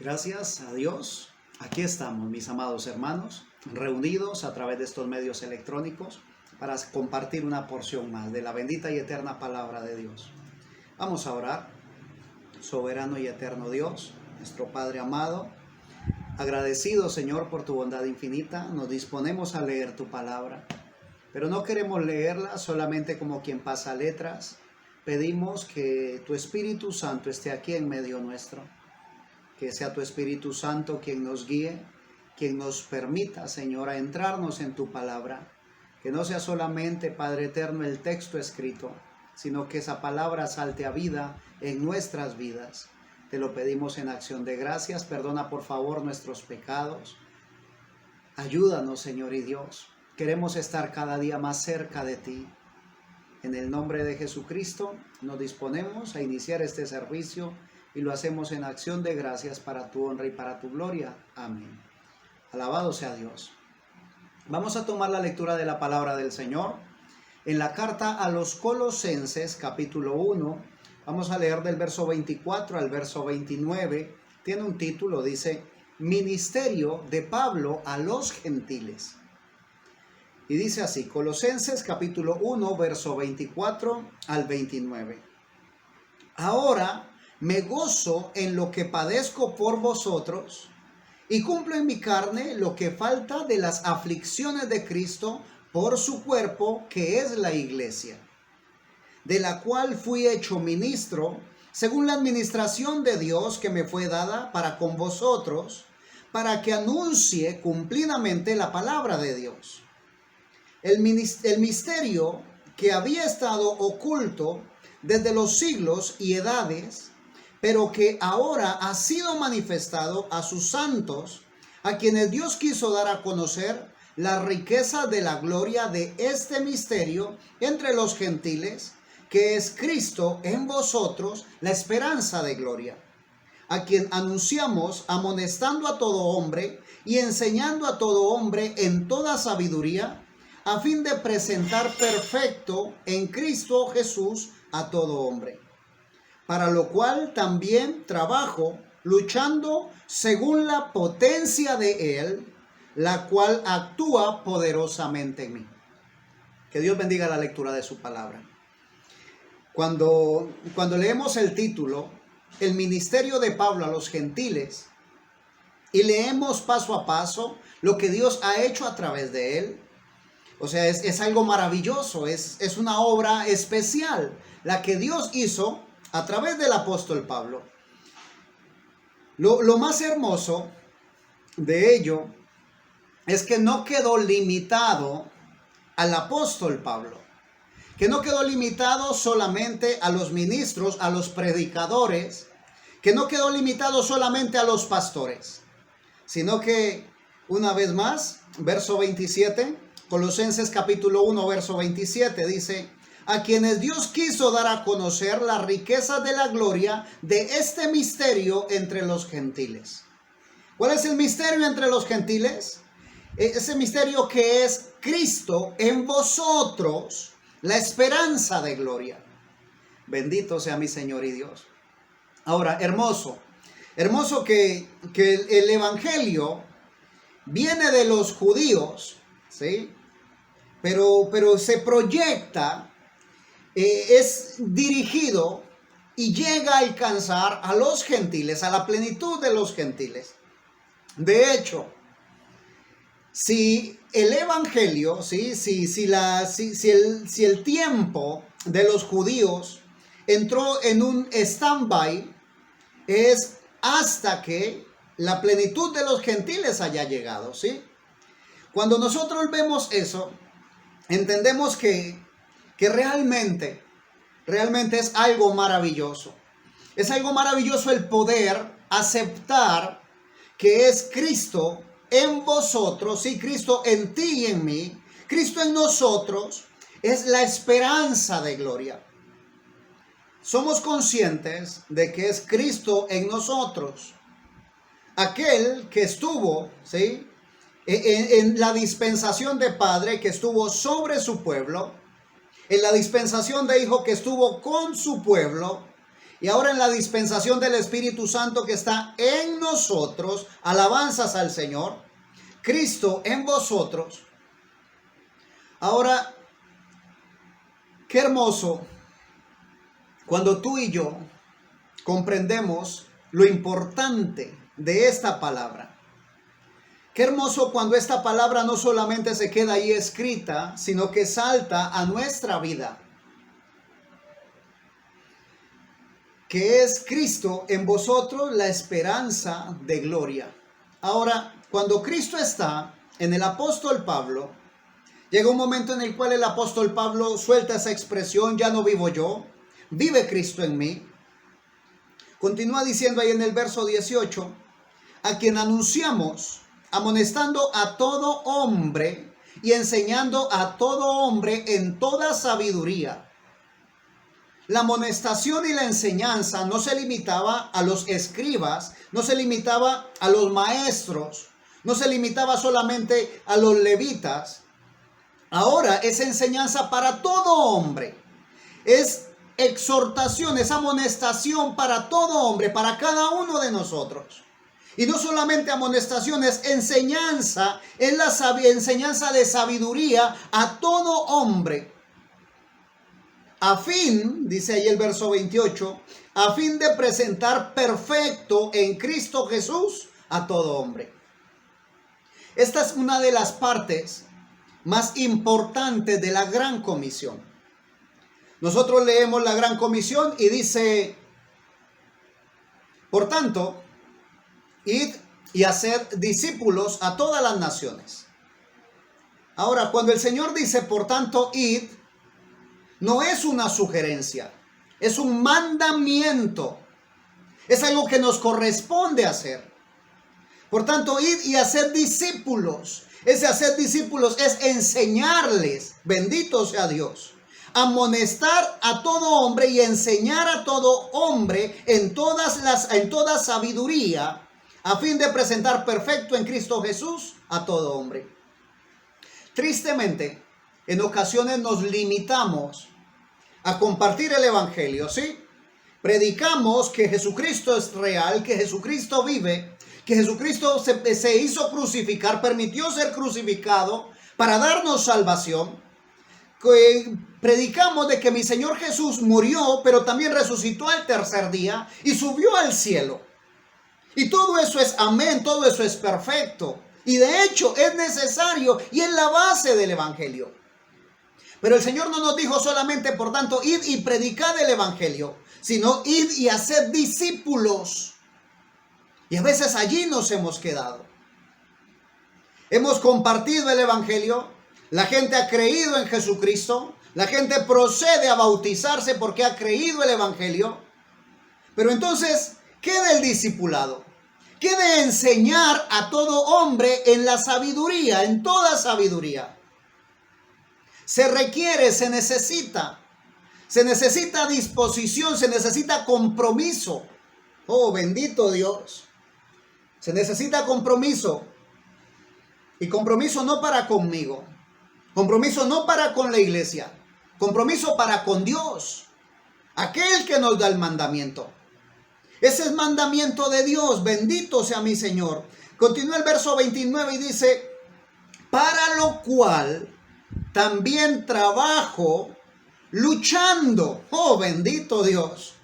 Gracias a Dios, aquí estamos, mis amados hermanos, reunidos a través de estos medios electrónicos para compartir una porción más de la bendita y eterna palabra de Dios. Vamos a orar. Soberano y eterno Dios, nuestro Padre amado, agradecido, Señor, por tu bondad infinita, nos disponemos a leer tu palabra, pero no queremos leerla solamente como quien pasa letras. Pedimos que tu Espíritu Santo esté aquí en medio nuestro. Que sea tu Espíritu Santo quien nos guíe, quien nos permita, Señor, a entrarnos en tu palabra. Que no sea solamente, Padre eterno, el texto escrito, sino que esa palabra salte a vida en nuestras vidas. Te lo pedimos en acción de gracias. Perdona, por favor, nuestros pecados. Ayúdanos, Señor y Dios. Queremos estar cada día más cerca de ti. En el nombre de Jesucristo nos disponemos a iniciar este servicio y lo hacemos en acción de gracias para tu honra y para tu gloria. Amén. Alabado sea Dios. Vamos a tomar la lectura de la palabra del Señor en la carta a los Colosenses, capítulo 1. Vamos a leer del verso 24 al verso 29. Tiene un título, dice: Ministerio de Pablo a los gentiles. Y dice así, Colosenses capítulo 1, verso 24 al 29. Ahora me gozo en lo que padezco por vosotros y cumplo en mi carne lo que falta de las aflicciones de Cristo por su cuerpo, que es la iglesia, de la cual fui hecho ministro según la administración de Dios que me fue dada para con vosotros, para que anuncie cumplidamente la palabra de Dios. El misterio que había estado oculto desde los siglos y edades, pero que ahora ha sido manifestado a sus santos, a quienes Dios quiso dar a conocer la riqueza de la gloria de este misterio entre los gentiles, que es Cristo en vosotros, la esperanza de gloria, a quien anunciamos amonestando a todo hombre y enseñando a todo hombre en toda sabiduría, a fin de presentar perfecto en Cristo Jesús a todo hombre. Para lo cual también trabajo, luchando según la potencia de Él, la cual actúa poderosamente en mí. Que Dios bendiga la lectura de su palabra. Cuando leemos el título, el ministerio de Pablo a los gentiles, y leemos paso a paso lo que Dios ha hecho a través de él, o sea, es algo maravilloso, es una obra especial, la que Dios hizo a través del apóstol Pablo. Lo más hermoso de ello es que no quedó limitado al apóstol Pablo, que no quedó limitado solamente a los ministros, a los predicadores, que no quedó limitado solamente a los pastores, sino que, una vez más, verso 27, Colosenses capítulo 1, verso 27, dice: a quienes Dios quiso dar a conocer la riqueza de la gloria de este misterio entre los gentiles. ¿Cuál es el misterio entre los gentiles? Ese misterio que es Cristo en vosotros, la esperanza de gloria. Bendito sea mi Señor y Dios. Ahora, hermoso que el evangelio viene de los judíos, ¿sí? Pero se proyecta, es dirigido y llega a alcanzar a los gentiles, a la plenitud de los gentiles. De hecho, si el evangelio, si el tiempo de los judíos entró en un stand-by, es hasta que la plenitud de los gentiles haya llegado, ¿sí? Cuando nosotros vemos eso, entendemos que realmente es algo maravilloso. Es algo maravilloso el poder aceptar que es Cristo en vosotros, sí, Cristo en ti y en mí, Cristo en nosotros, es la esperanza de gloria. Somos conscientes de que es Cristo en nosotros, aquel que estuvo, ¿sí?, en la dispensación de Padre, que estuvo sobre su pueblo, en la dispensación de Hijo, que estuvo con su pueblo, Y ahora en la dispensación del Espíritu Santo que está en nosotros, alabanzas al Señor, Cristo en vosotros. Ahora, qué hermoso cuando tú y yo comprendemos lo importante de esta palabra. Qué hermoso cuando esta palabra no solamente se queda ahí escrita, sino que salta a nuestra vida. Que es Cristo en vosotros la esperanza de gloria. Ahora, cuando Cristo está en el apóstol Pablo, llega un momento en el cual el apóstol Pablo suelta esa expresión, ya no vivo yo, vive Cristo en mí. Continúa diciendo ahí en el verso 18, a quien anunciamos, amonestando a todo hombre y enseñando a todo hombre en toda sabiduría. La amonestación y la enseñanza no se limitaba a los escribas, no se limitaba a los maestros, no se limitaba solamente a los levitas. Ahora es enseñanza para todo hombre. Es exhortación, es amonestación para todo hombre, para cada uno de nosotros. Y no solamente amonestación, es enseñanza, es la enseñanza de sabiduría a todo hombre. A fin, dice ahí el verso 28, a fin de presentar perfecto en Cristo Jesús a todo hombre. Esta es una de las partes más importantes de la Gran Comisión. Nosotros leemos la Gran Comisión y dice, por tanto, id y haced discípulos a todas las naciones. Ahora, cuando el Señor dice, por tanto, id, no es una sugerencia, es un mandamiento. Es algo que nos corresponde hacer. Por tanto, id y hacer discípulos. Ese hacer discípulos es enseñarles, bendito sea Dios, amonestar a todo hombre y enseñar a todo hombre en toda sabiduría, a fin de presentar perfecto en Cristo Jesús a todo hombre. Tristemente, en ocasiones nos limitamos a compartir el evangelio, ¿sí? Predicamos que Jesucristo es real, que Jesucristo vive, que Jesucristo se hizo crucificar, permitió ser crucificado para darnos salvación. Predicamos de que mi Señor Jesús murió, pero también resucitó al tercer día y subió al cielo. Y todo eso es amén, todo eso es perfecto. Y de hecho es necesario y es la base del evangelio. Pero el Señor no nos dijo solamente, por tanto, id y predicad el evangelio, sino id y haced discípulos. Y a veces allí nos hemos quedado. Hemos compartido el evangelio, la gente ha creído en Jesucristo, la gente procede a bautizarse porque ha creído el evangelio. Pero entonces, ¿qué del discipulado? ¿Qué de enseñar a todo hombre en la sabiduría, en toda sabiduría? Se requiere, se necesita disposición, se necesita compromiso. Oh, bendito Dios. Se necesita compromiso. Y compromiso no para conmigo. Compromiso no para con la iglesia. Compromiso para con Dios. Aquel que nos da el mandamiento. Ese es mandamiento de Dios. Bendito sea mi Señor. Continúa el verso 29 y dice, para lo cual también trabajo luchando. Oh, bendito Dios.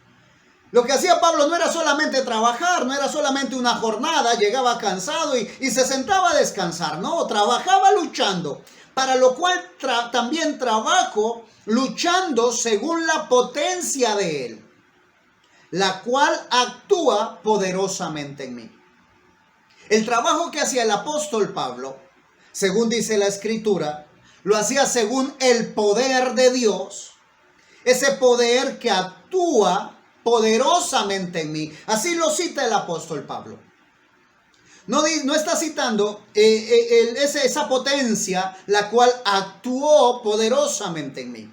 Lo que hacía Pablo no era solamente trabajar, no era solamente una jornada, llegaba cansado y se sentaba a descansar. No, trabajaba luchando. Para lo cual también trabajo luchando según la potencia de Él, la cual actúa poderosamente en mí. El trabajo que hacía el apóstol Pablo, según dice la Escritura, lo hacía según el poder de Dios, ese poder que actúa poderosamente en mí. Así lo cita el apóstol Pablo. No está citando esa potencia, la cual actuó poderosamente en mí.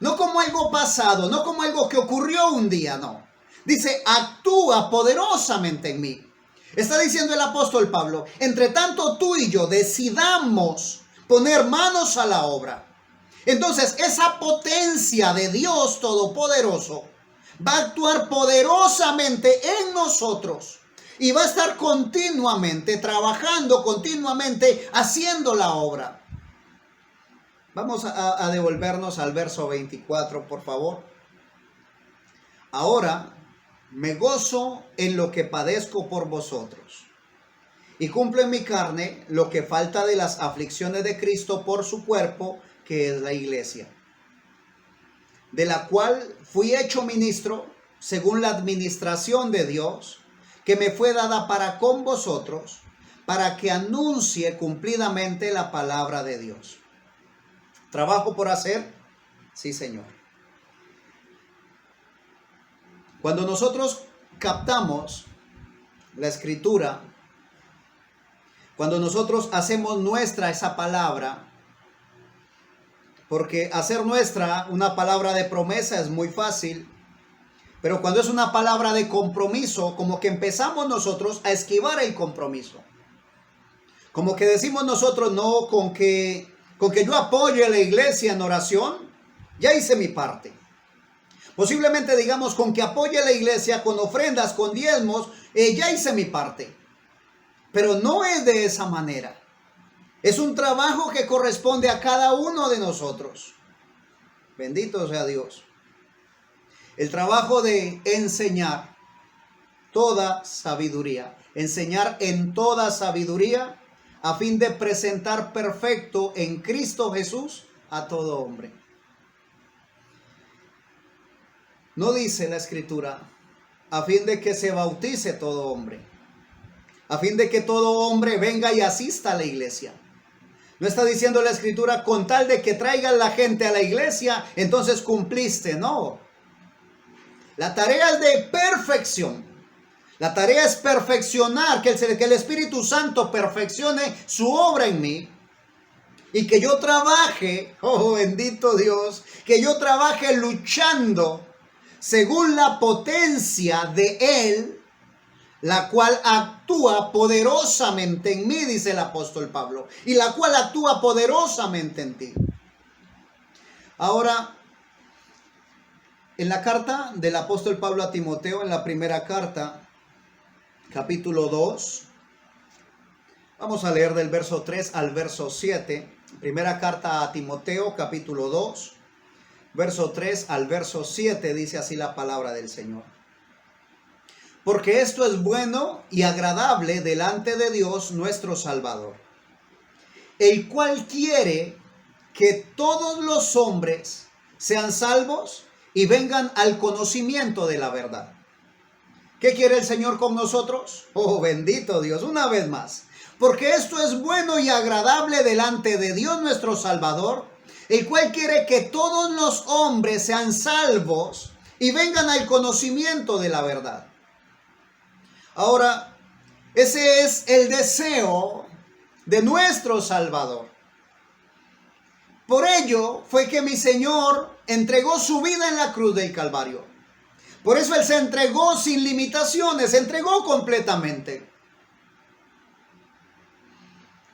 No como algo pasado, no como algo que ocurrió un día, no. Dice, actúa poderosamente en mí. Está diciendo el apóstol Pablo, entre tanto tú y yo decidamos poner manos a la obra. Entonces, esa potencia de Dios Todopoderoso va a actuar poderosamente en nosotros y va a estar continuamente trabajando, continuamente haciendo la obra. Vamos a devolvernos al verso 24, por favor. Ahora me gozo en lo que padezco por vosotros y cumplo en mi carne lo que falta de las aflicciones de Cristo por su cuerpo, que es la iglesia, de la cual fui hecho ministro según la administración de Dios, que me fue dada para con vosotros, para que anuncie cumplidamente la palabra de Dios. ¿Trabajo por hacer? Sí, Señor. Cuando nosotros captamos la escritura, cuando nosotros hacemos nuestra esa palabra, porque hacer nuestra una palabra de promesa es muy fácil, pero cuando es una palabra de compromiso, como que empezamos nosotros a esquivar el compromiso. Como que decimos nosotros, no, con que yo apoye a la iglesia en oración, ya hice mi parte. Posiblemente digamos, con que apoye a la iglesia con ofrendas, con diezmos, ya hice mi parte. Pero no es de esa manera. Es un trabajo que corresponde a cada uno de nosotros. Bendito sea Dios. El trabajo de enseñar toda sabiduría. Enseñar en toda sabiduría a fin de presentar perfecto en Cristo Jesús a todo hombre. No dice la Escritura, a fin de que se bautice todo hombre, a fin de que todo hombre venga y asista a la iglesia. No está diciendo la Escritura, con tal de que traigan la gente a la iglesia, entonces cumpliste. No. La tarea es de perfección. La tarea es perfeccionar, que el Espíritu Santo perfeccione su obra en mí. Y que yo trabaje, oh bendito Dios, que yo trabaje luchando según la potencia de Él, la cual actúa poderosamente en mí, dice el apóstol Pablo, y la cual actúa poderosamente en ti. Ahora, en la carta del apóstol Pablo a Timoteo, en la primera carta, capítulo 2, vamos a leer del verso 3 al verso 7, primera carta a Timoteo, capítulo 2, verso 3 al verso 7, dice así la palabra del Señor. Porque esto es bueno y agradable delante de Dios nuestro Salvador, el cual quiere que todos los hombres sean salvos y vengan al conocimiento de la verdad. ¿Qué quiere el Señor con nosotros? Oh, bendito Dios, una vez más. Porque esto es bueno y agradable delante de Dios nuestro Salvador, el cual quiere que todos los hombres sean salvos y vengan al conocimiento de la verdad. Ahora, ese es el deseo de nuestro Salvador. Por ello fue que mi Señor entregó su vida en la cruz del Calvario. Por eso Él se entregó sin limitaciones, se entregó completamente.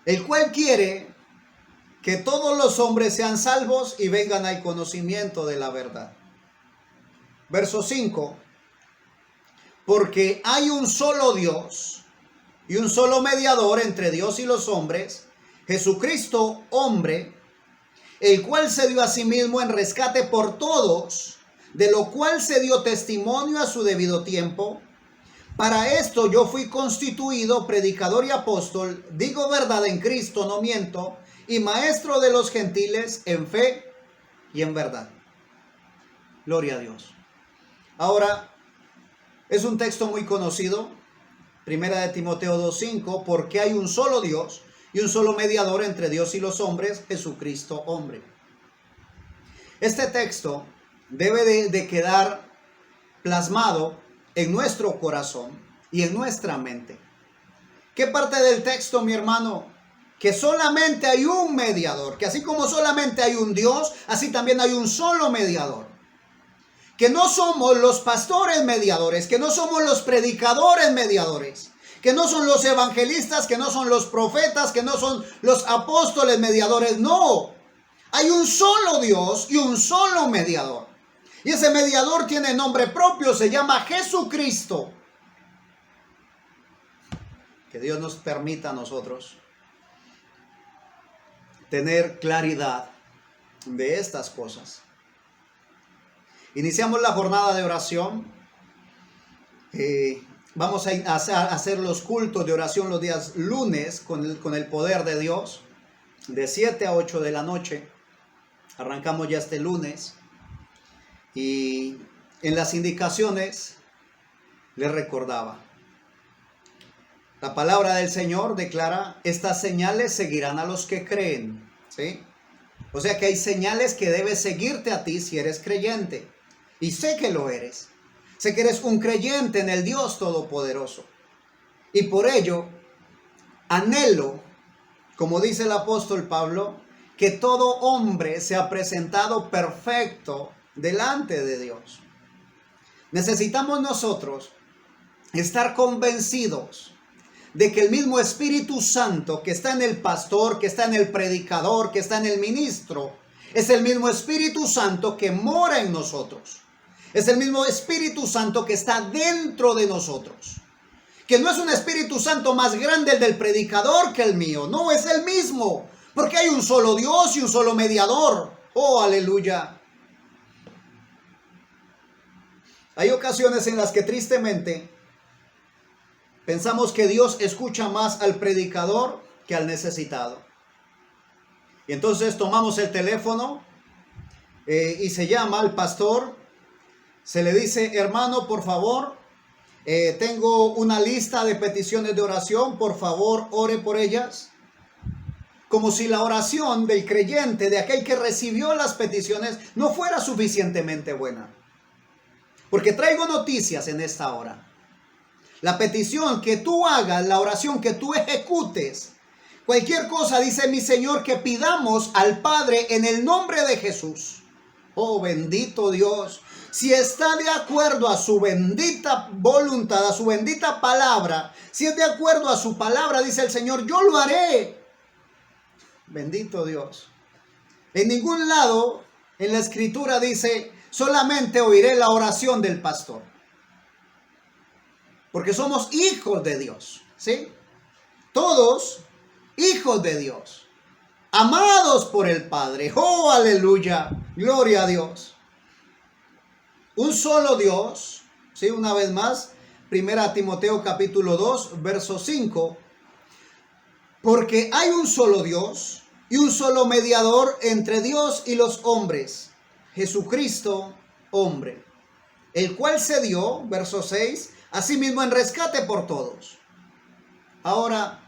El cual quiere que todos los hombres sean salvos y vengan al conocimiento de la verdad. Verso 5. Porque hay un solo Dios y un solo mediador entre Dios y los hombres, Jesucristo hombre, el cual se dio a sí mismo en rescate por todos, de lo cual se dio testimonio a su debido tiempo. Para esto yo fui constituido predicador y apóstol, digo verdad en Cristo, no miento, y maestro de los gentiles en fe y en verdad. Gloria a Dios. Ahora, es un texto muy conocido, primera de Timoteo 2:5, porque hay un solo Dios y un solo mediador entre Dios y los hombres, Jesucristo hombre. Este texto debe de quedar plasmado en nuestro corazón y en nuestra mente. ¿Qué parte del texto, mi hermano? Que solamente hay un mediador, que así como solamente hay un Dios, así también hay un solo mediador. Que no somos los pastores mediadores, que no somos los predicadores mediadores, que no son los evangelistas, que no son los profetas, que no son los apóstoles mediadores. No, hay un solo Dios y un solo mediador. Y ese mediador tiene nombre propio, se llama Jesucristo. Que Dios nos permita a nosotros tener claridad de estas cosas. Iniciamos la jornada de oración. Vamos a hacer los cultos de oración los días lunes con el poder de Dios, de 7 a 8 de la noche. Arrancamos ya este lunes. Y en las indicaciones les recordaba. La palabra del Señor declara, estas señales seguirán a los que creen, ¿sí? O sea que hay señales que debes seguirte a ti si eres creyente. Y sé que lo eres. Sé que eres un creyente en el Dios Todopoderoso. Y por ello, anhelo, como dice el apóstol Pablo, que todo hombre sea presentado perfecto delante de Dios. Necesitamos nosotros estar convencidos de que el mismo Espíritu Santo que está en el pastor, que está en el predicador, que está en el ministro, es el mismo Espíritu Santo que mora en nosotros. Es el mismo Espíritu Santo que está dentro de nosotros. Que no es un Espíritu Santo más grande el del predicador que el mío. No, es el mismo. Porque hay un solo Dios y un solo mediador. Oh, aleluya. Hay ocasiones en las que tristemente pensamos que Dios escucha más al predicador que al necesitado. Y entonces tomamos el teléfono y se llama al pastor. Se le dice, hermano, por favor, tengo una lista de peticiones de oración. Por favor, ore por ellas. Como si la oración del creyente, de aquel que recibió las peticiones, no fuera suficientemente buena. Porque traigo noticias en esta hora. La petición que tú hagas, la oración que tú ejecutes, cualquier cosa, dice mi Señor, que pidamos al Padre en el nombre de Jesús. Oh, bendito Dios. Si está de acuerdo a su bendita voluntad, a su bendita palabra, si es de acuerdo a su palabra, dice el Señor, yo lo haré. Bendito Dios. En ningún lado en la Escritura dice, solamente oiré la oración del pastor. Porque somos hijos de Dios, ¿sí? Todos hijos de Dios, amados por el Padre. ¡Oh, aleluya! Gloria a Dios. Un solo Dios, ¿sí? Una vez más, 1 Timoteo capítulo 2, verso 5. Porque hay un solo Dios y un solo mediador entre Dios y los hombres, Jesucristo, hombre, el cual se dio, verso 6, asimismo en rescate por todos. Ahora,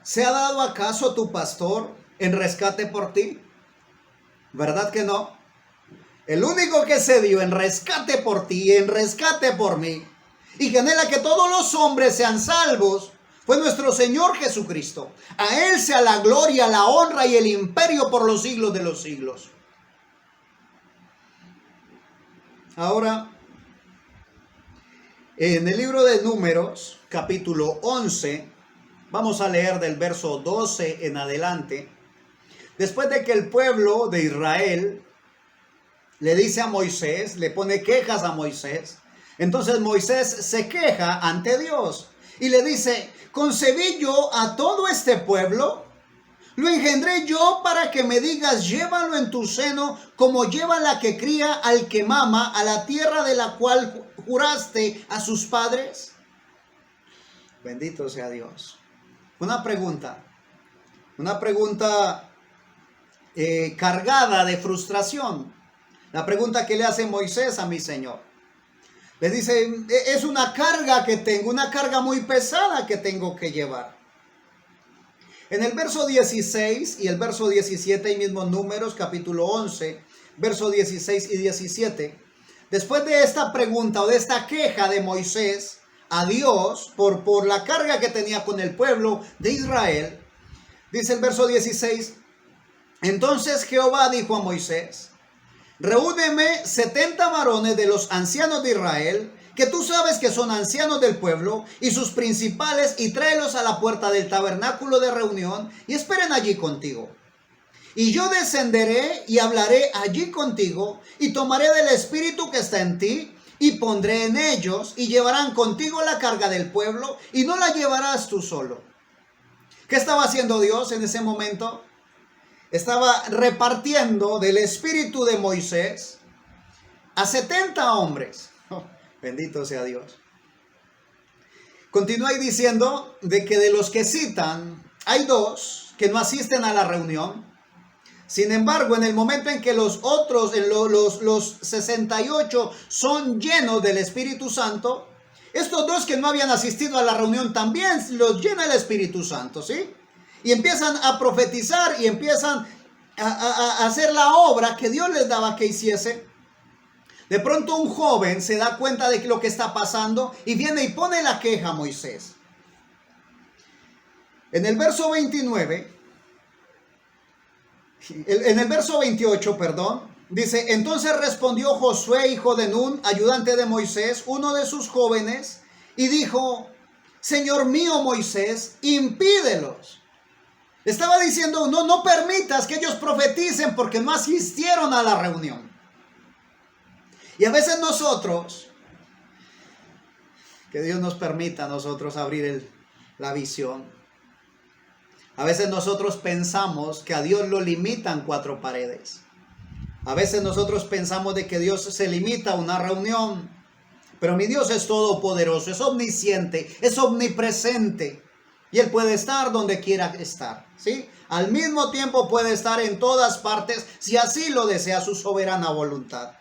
¿se ha dado acaso tu pastor en rescate por ti? ¿Verdad que no? El único que se dio en rescate por ti, en rescate por mí, y que anhela que todos los hombres sean salvos, fue nuestro Señor Jesucristo. A Él sea la gloria, la honra y el imperio por los siglos de los siglos. Ahora, en el libro de Números, capítulo 11, vamos a leer del verso 12 en adelante. Después de que el pueblo de Israel le dice a Moisés, le pone quejas a Moisés, entonces Moisés se queja ante Dios y le dice, ¿concebí yo a todo este pueblo? Lo engendré yo para que me digas, llévalo en tu seno, como lleva la que cría al que mama, a la tierra de la cual juraste a sus padres. Bendito sea Dios. Una pregunta cargada de frustración. La pregunta que le hace Moisés a mi Señor. Le dice, es una carga que tengo, una carga muy pesada que tengo que llevar. En el verso 16 y el verso 17, y mismos Números, capítulo 11, verso 16 y 17, después de esta pregunta o de esta queja de Moisés a Dios por la carga que tenía con el pueblo de Israel, dice el verso 16, entonces Jehová dijo a Moisés, reúneme 70 varones de los ancianos de Israel, que tú sabes que son ancianos del pueblo, y sus principales, y tráelos a la puerta del tabernáculo de reunión, y esperen allí contigo. Y yo descenderé y hablaré allí contigo, y tomaré del espíritu que está en ti, y pondré en ellos, y llevarán contigo la carga del pueblo, y no la llevarás tú solo. ¿Qué estaba haciendo Dios en ese momento? Estaba repartiendo del espíritu de Moisés a 70 hombres. Oh, bendito sea Dios. Continúa diciendo de que de los que citan, hay 2 que no asisten a la reunión. Sin embargo, en el momento en que los otros, los 68, son llenos del Espíritu Santo, estos 2 que no habían asistido a la reunión también los llena el Espíritu Santo, ¿sí? Y empiezan a profetizar y empiezan a hacer la obra que Dios les daba que hiciese. De pronto un joven se da cuenta de lo que está pasando y viene y pone la queja a Moisés. En el verso 29... En el verso 28, dice: entonces respondió Josué, hijo de Nun, ayudante de Moisés, uno de sus jóvenes, y dijo: Señor mío Moisés, impídelos. Estaba diciendo: no permitas que ellos profeticen porque no asistieron a la reunión. Y a veces nosotros, que Dios nos permita a nosotros abrir la visión. A veces nosotros pensamos que a Dios lo limitan 4 paredes. A veces nosotros pensamos de que Dios se limita a una reunión. Pero mi Dios es todopoderoso, es omnisciente, es omnipresente. Y Él puede estar donde quiera estar, ¿sí? Al mismo tiempo puede estar en todas partes si así lo desea su soberana voluntad.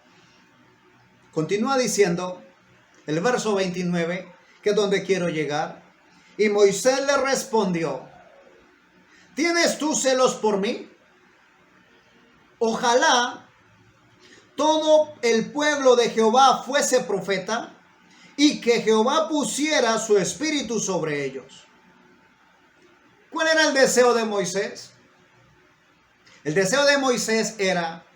Continúa diciendo el verso 29, que es donde quiero llegar. Y Moisés le respondió: ¿tienes tú celos por mí? Ojalá todo el pueblo de Jehová fuese profeta y que Jehová pusiera su espíritu sobre ellos. ¿Cuál era el deseo de Moisés? El deseo de Moisés era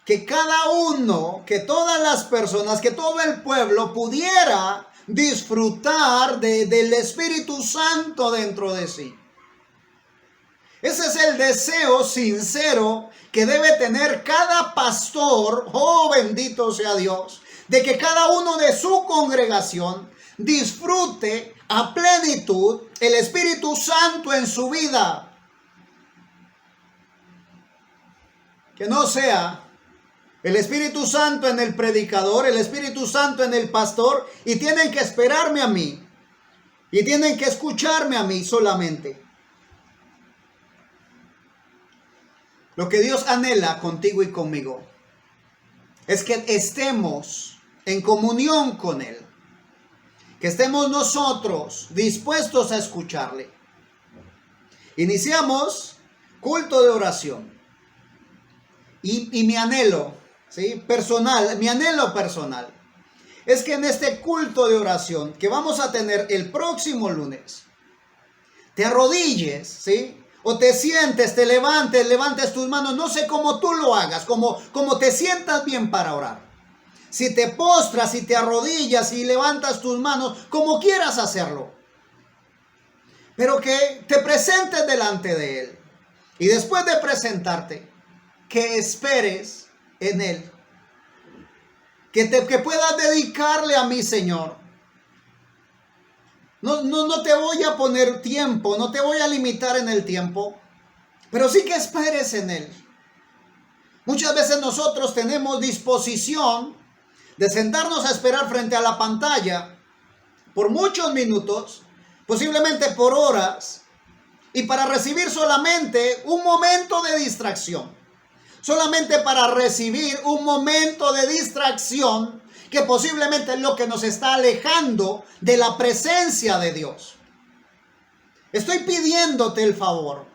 que cada uno, que todas las personas, que todo el pueblo pudiera disfrutar del Espíritu Santo dentro de sí. Ese es el deseo sincero que debe tener cada pastor, oh bendito sea Dios, de que cada uno de su congregación disfrute a plenitud el Espíritu Santo en su vida. Que no sea el Espíritu Santo en el predicador, el Espíritu Santo en el pastor, y tienen que esperarme a mí, y tienen que escucharme a mí solamente. Lo que Dios anhela contigo y conmigo es que estemos en comunión con Él. Que estemos nosotros dispuestos a escucharle. Iniciamos culto de oración. Y mi anhelo, ¿sí? Personal, mi anhelo personal es que en este culto de oración que vamos a tener el próximo lunes, te arrodilles, ¿sí? O te sientes, te levantes tus manos, no sé cómo tú lo hagas, como te sientas bien para orar. Si te postras, si te arrodillas y levantas tus manos, como quieras hacerlo. Pero que te presentes delante de Él. Y después de presentarte, que esperes en Él. Que puedas dedicarle a mi Señor. No te voy a poner tiempo, no te voy a limitar en el tiempo, pero sí que esperes en Él. Muchas veces nosotros tenemos disposición de sentarnos a esperar frente a la pantalla por muchos minutos, posiblemente por horas, y para recibir solamente un momento de distracción. Solamente para recibir un momento de distracción que posiblemente es lo que nos está alejando de la presencia de Dios. Estoy pidiéndote el favor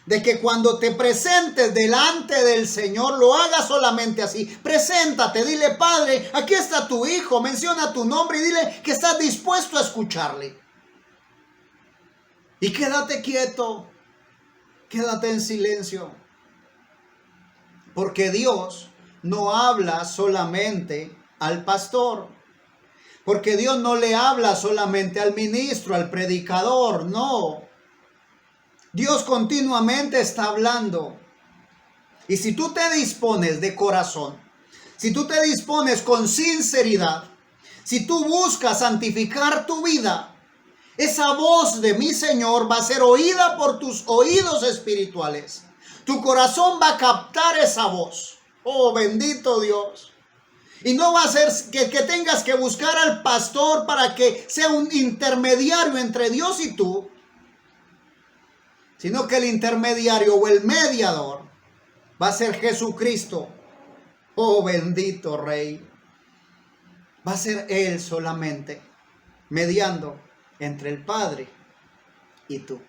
de que cuando te presentes delante del Señor lo hagas solamente así. Preséntate, dile: Padre, aquí está tu hijo, menciona tu nombre y dile que estás dispuesto a escucharle. Y quédate quieto, quédate en silencio. Porque Dios no habla solamente al pastor. Porque Dios no le habla solamente al ministro, al predicador, no. Dios continuamente está hablando. Y si tú te dispones de corazón, si tú te dispones con sinceridad, si tú buscas santificar tu vida, esa voz de mi Señor va a ser oída por tus oídos espirituales. Tu corazón va a captar esa voz. Oh, bendito Dios. Y no va a ser que tengas que buscar al pastor para que sea un intermediario entre Dios y tú, sino que el intermediario o el mediador va a ser Jesucristo. Oh, bendito Rey. Va a ser Él solamente, mediando entre el Padre y tú.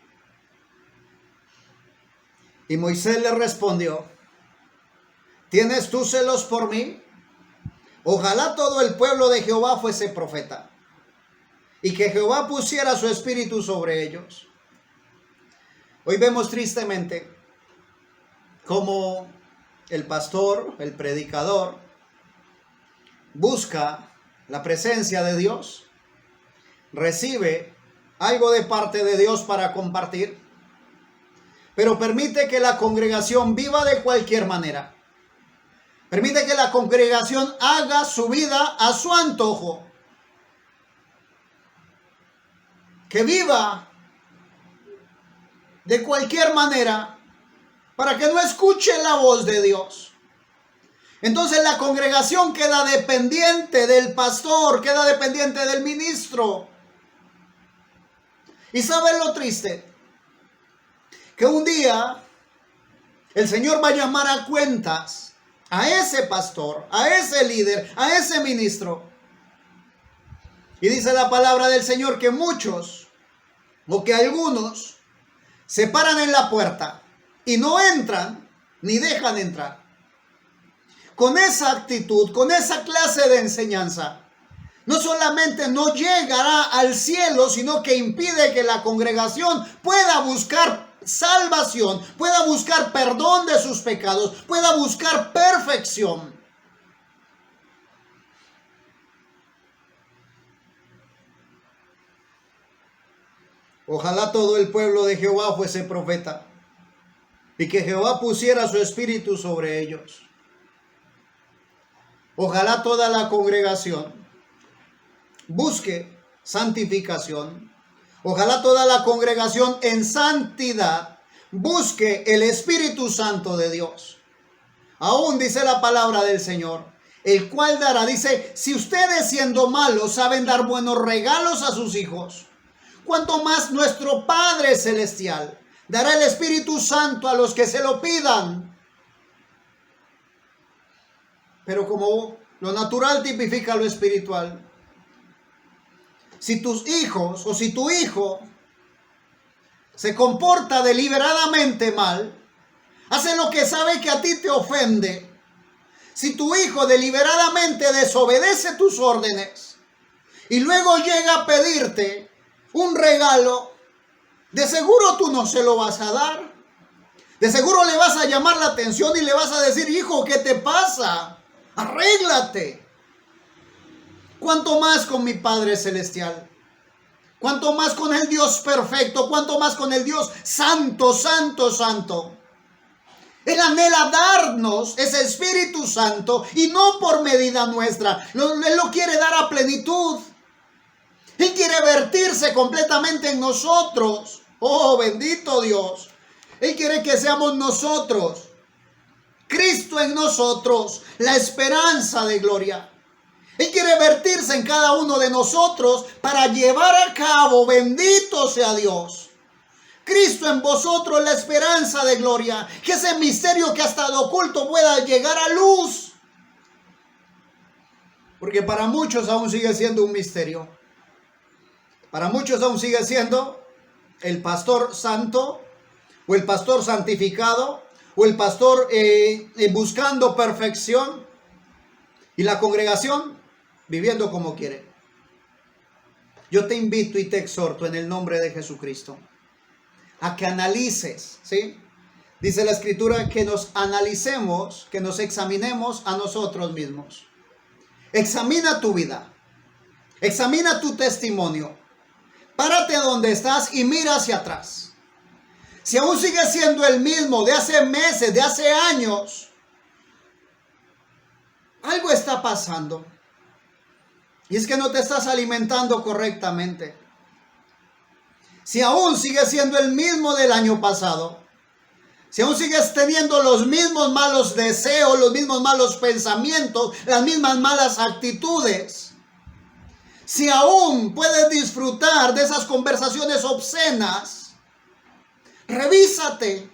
Y Moisés le respondió: ¿tienes tú celos por mí? Ojalá todo el pueblo de Jehová fuese profeta, y que Jehová pusiera su espíritu sobre ellos. Hoy vemos tristemente cómo el pastor, el predicador, busca la presencia de Dios, recibe algo de parte de Dios para compartir, pero permite que la congregación viva de cualquier manera. Permite que la congregación haga su vida a su antojo. Que viva de cualquier manera para que no escuche la voz de Dios. Entonces la congregación queda dependiente del pastor, queda dependiente del ministro. ¿Y saben lo triste? Que un día el Señor va a llamar a cuentas a ese pastor, a ese líder, a ese ministro. Y dice la palabra del Señor que muchos, o que algunos, se paran en la puerta y no entran ni dejan entrar. Con esa actitud, con esa clase de enseñanza, no solamente no llegará al cielo, sino que impide que la congregación pueda buscar salvación, pueda buscar perdón de sus pecados, pueda buscar perfección. Ojalá todo el pueblo de Jehová fuese profeta, y que Jehová pusiera su espíritu sobre ellos. Ojalá toda la congregación busque santificación. Ojalá toda la congregación en santidad busque el Espíritu Santo de Dios. Aún dice la palabra del Señor, el cual dará, dice, si ustedes siendo malos saben dar buenos regalos a sus hijos, cuanto más nuestro Padre Celestial dará el Espíritu Santo a los que se lo pidan. Pero como lo natural tipifica lo espiritual, si tus hijos o si tu hijo se comporta deliberadamente mal, hace lo que sabe que a ti te ofende, si tu hijo deliberadamente desobedece tus órdenes y luego llega a pedirte un regalo, de seguro tú no se lo vas a dar. De seguro le vas a llamar la atención y le vas a decir: hijo, ¿qué te pasa? Arréglate. Cuanto más con mi Padre Celestial, cuanto más con el Dios perfecto, cuanto más con el Dios santo, santo, santo. Él anhela darnos ese Espíritu Santo y no por medida nuestra. Él lo quiere dar a plenitud. Él quiere vertirse completamente en nosotros. Oh, bendito Dios. Él quiere que seamos nosotros, Cristo en nosotros, la esperanza de gloria. Él quiere vertirse en cada uno de nosotros para llevar a cabo, bendito sea Dios, Cristo en vosotros, la esperanza de gloria. Que ese misterio que ha estado oculto pueda llegar a luz. Porque para muchos aún sigue siendo un misterio. Para muchos aún sigue siendo el pastor santo, o el pastor santificado, o el pastor buscando perfección, y la congregación viviendo como quiere. Yo te invito y te exhorto en el nombre de Jesucristo a que analices, ¿sí? Dice la Escritura que nos analicemos, que nos examinemos a nosotros mismos. Examina tu vida, examina tu testimonio. Párate donde estás y mira hacia atrás. si aún sigue siendo el mismo de hace meses, de hace años, algo está pasando. Y es que no te estás alimentando correctamente. Si aún sigues siendo el mismo del año pasado, si aún sigues teniendo los mismos malos deseos, los mismos malos pensamientos, las mismas malas actitudes, si aún puedes disfrutar de esas conversaciones obscenas, revísate.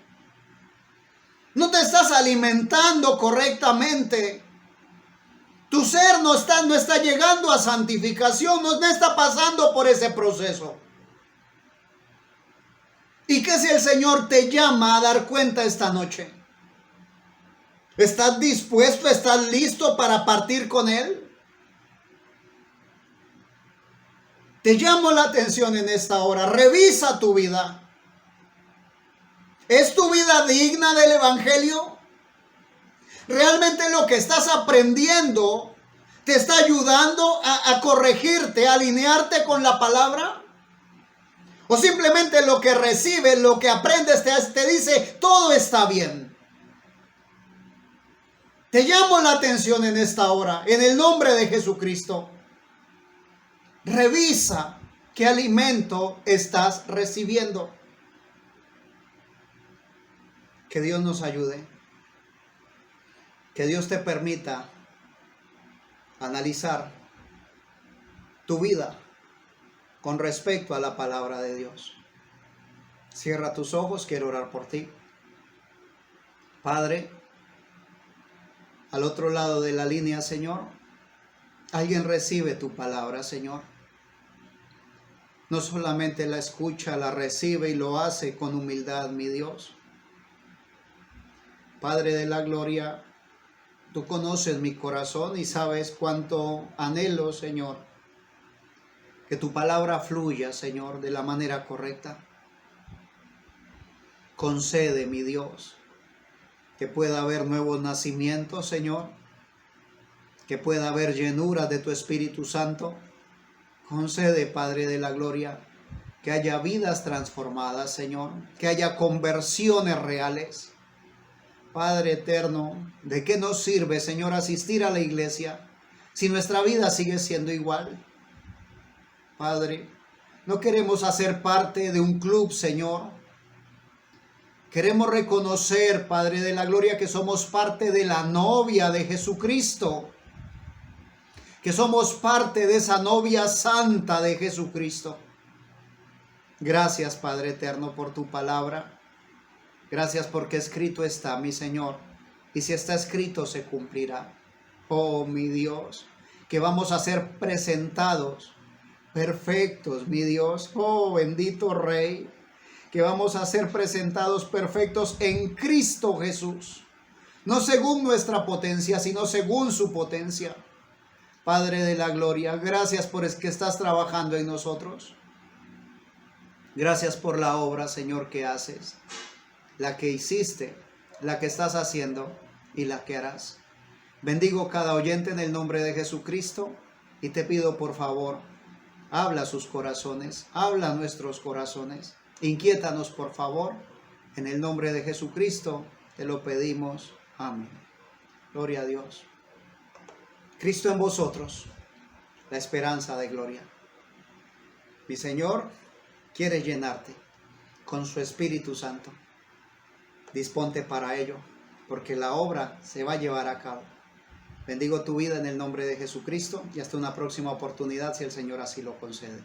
No te estás alimentando correctamente. Tu ser no está llegando a santificación, no está pasando por ese proceso. ¿Y qué si el Señor te llama a dar cuenta esta noche? ¿Estás dispuesto, estás listo para partir con Él? Te llamo la atención en esta hora. Revisa tu vida. ¿Es tu vida digna del Evangelio? ¿Realmente lo que estás aprendiendo te está ayudando a corregirte, a alinearte con la palabra? ¿O simplemente lo que recibes, lo que aprendes te dice todo está bien? Te llamo la atención en esta hora, en el nombre de Jesucristo. Revisa qué alimento estás recibiendo. Que Dios nos ayude. Que Dios te permita analizar tu vida con respecto a la palabra de Dios. Cierra tus ojos, quiero orar por ti. Padre, al otro lado de la línea, Señor, alguien recibe tu palabra, Señor. No solamente la escucha, la recibe y lo hace con humildad, mi Dios. Padre de la gloria, tú conoces mi corazón y sabes cuánto anhelo, Señor, que tu palabra fluya, Señor, de la manera correcta. Concede, mi Dios, que pueda haber nuevos nacimientos, Señor, que pueda haber llenura de tu Espíritu Santo. Concede, Padre de la gloria, que haya vidas transformadas, Señor, que haya conversiones reales. Padre eterno, ¿de qué nos sirve, Señor, asistir a la iglesia si nuestra vida sigue siendo igual? Padre, no queremos hacer parte de un club, Señor. Queremos reconocer, Padre de la gloria, que somos parte de la novia de Jesucristo. Que somos parte de esa novia santa de Jesucristo. Gracias, Padre eterno, por tu palabra. Gracias porque escrito está, mi Señor. Y si está escrito, se cumplirá. Oh, mi Dios, que vamos a ser presentados perfectos, mi Dios. Oh, bendito Rey, que vamos a ser presentados perfectos en Cristo Jesús. No según nuestra potencia, sino según su potencia. Padre de la gloria, gracias por que estás trabajando en nosotros. Gracias por la obra, Señor, que haces, la que hiciste, la que estás haciendo y la que harás. Bendigo cada oyente en el nombre de Jesucristo y te pido, por favor, habla a sus corazones, habla a nuestros corazones. Inquiétanos, por favor, en el nombre de Jesucristo te lo pedimos. Amén. Gloria a Dios. Cristo en vosotros, la esperanza de gloria. Mi Señor quiere llenarte con su Espíritu Santo. Disponte para ello, porque la obra se va a llevar a cabo. Bendigo tu vida en el nombre de Jesucristo y hasta una próxima oportunidad si el Señor así lo concede.